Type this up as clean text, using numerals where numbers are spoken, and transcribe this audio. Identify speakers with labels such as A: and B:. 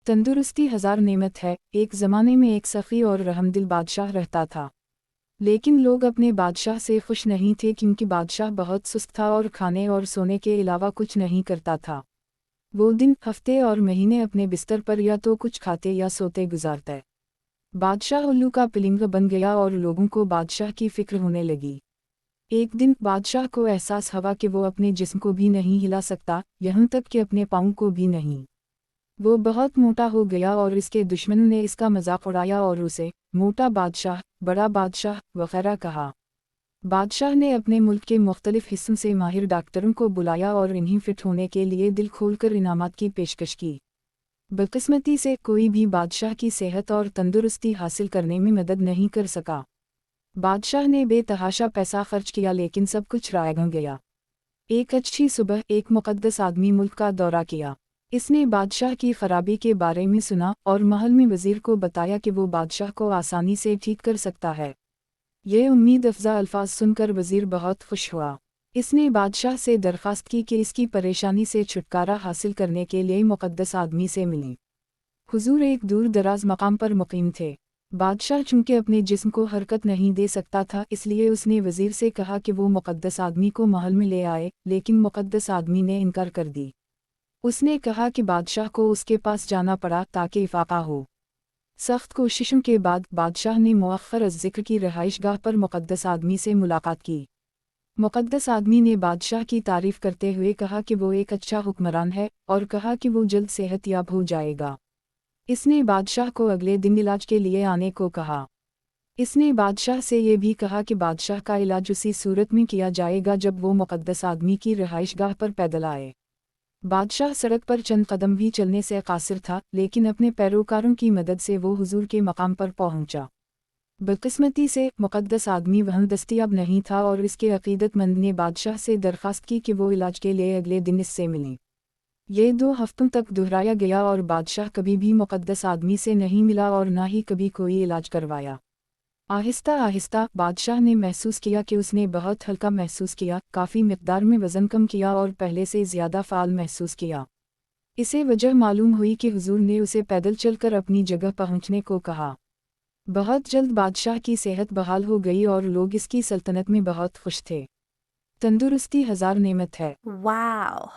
A: तंदुरुस्ती हज़ार नेमत है। एक ज़माने में एक सख़ी और रहमदिल बादशाह रहता था। लेकिन लोग अपने बादशाह से खुश नहीं थे क्योंकि बादशाह बहुत सुस्त था और खाने और सोने के अलावा कुछ नहीं करता था। वो दिन, हफ्ते और महीने अपने बिस्तर पर या तो कुछ खाते या सोते गुजारते। बादशाह उल्लू का पिलिंग बन गया और लोगों को बादशाह की फिक्र होने लगी। एक दिन बादशाह को एहसास हुआ कि वो अपने जिस्म को भी नहीं हिला सकता, यहाँ तक कि अपने पाँव को भी नहीं। वो बहुत मोटा हो गया और इसके दुश्मनों ने इसका मजाक उड़ाया और उसे मोटा बादशाह, बड़ा बादशाह वगैरह कहा। बादशाह ने अपने मुल्क के मुख्तलिफ हिस्सों से माहिर डॉक्टरों को बुलाया और इन्हीं फिट होने के लिए दिल खोलकर इनामात की पेशकश की। बदकिस्मती से कोई भी बादशाह की सेहत और तंदुरुस्ती हासिल करने में मदद नहीं कर सका। बादशाह ने बेतहाशा पैसा खर्च किया लेकिन सब कुछ रायगा गया। एक अच्छी सुबह एक मुक़द्दस आदमी मुल्क का दौरा किया। इसने बादशाह की खराबी के बारे में सुना और महल में वज़ीर को बताया कि वो बादशाह को आसानी से ठीक कर सकता है। ये उम्मीद अफ़ज़ा अल्फाज सुनकर वज़ीर बहुत खुश हुआ। इसने बादशाह से दरख्वास्त की कि इसकी परेशानी से छुटकारा हासिल करने के लिए मुक़द्दस आदमी से मिलें। हुज़ूर एक दूर दराज मकाम पर मुक़ीम थे। बादशाह चूँकि अपने जिस्म को हरकत नहीं दे सकता था, इसलिए उसने वज़ीर से कहा कि वो मुक़द्दस आदमी को महल में ले आए, लेकिन मुक़द्दस आदमी ने इनकार कर दी। उसने कहा कि बादशाह को उसके पास जाना पड़ा ताकि इफ़ाक़ा हो। सख्त कोशिशों के बाद बादशाह ने मुअख्खर ज़िक्र की रहाइशगाह पर मुक़द्दस आदमी से मुलाकात की। मुक़द्दस आदमी ने बादशाह की तारीफ़ करते हुए कहा कि वो एक अच्छा हुक्मरान है और कहा कि वो जल्द सेहतयाब हो जाएगा। इसने बादशाह को अगले दिन इलाज के लिए आने को कहा। इसने बादशाह से ये भी कहा कि बादशाह का इलाज उसी सूरत में किया जाएगा जब वो मुक़द्दस आदमी की रहाइशगाह पर पैदल आए। बादशाह सड़क पर चंद कदम भी चलने से कासिर था, लेकिन अपने पैरोकारों की मदद से वो हुजूर के मकाम पर पहुंचा। बदकिस्मती से मुक़द्दस आदमी वहाँ दस्तयाब नहीं था और इसके अक़ीदतमंद ने बादशाह से दरख्वास्त की कि वो इलाज के लिए अगले दिन इससे मिलें। ये 2 हफ्तों तक दोहराया गया और बादशाह कभी भी मुक़द्दस आदमी से नहीं मिला और ना ही कभी कोई इलाज करवाया। आहिस्ता आहिस्ता बादशाह ने महसूस किया कि उसने बहुत हल्का महसूस किया, काफ़ी मिक़दार में वज़न कम किया और पहले से ज़्यादा फ़ाल महसूस किया। इसे वजह मालूम हुई कि हुजूर ने उसे पैदल चलकर अपनी जगह पहुंचने को कहा। बहुत जल्द बादशाह की सेहत बहाल हो गई और लोग इसकी सल्तनत में बहुत खुश थे। तंदुरुस्ती हज़ार नेमत है।
B: वाओ!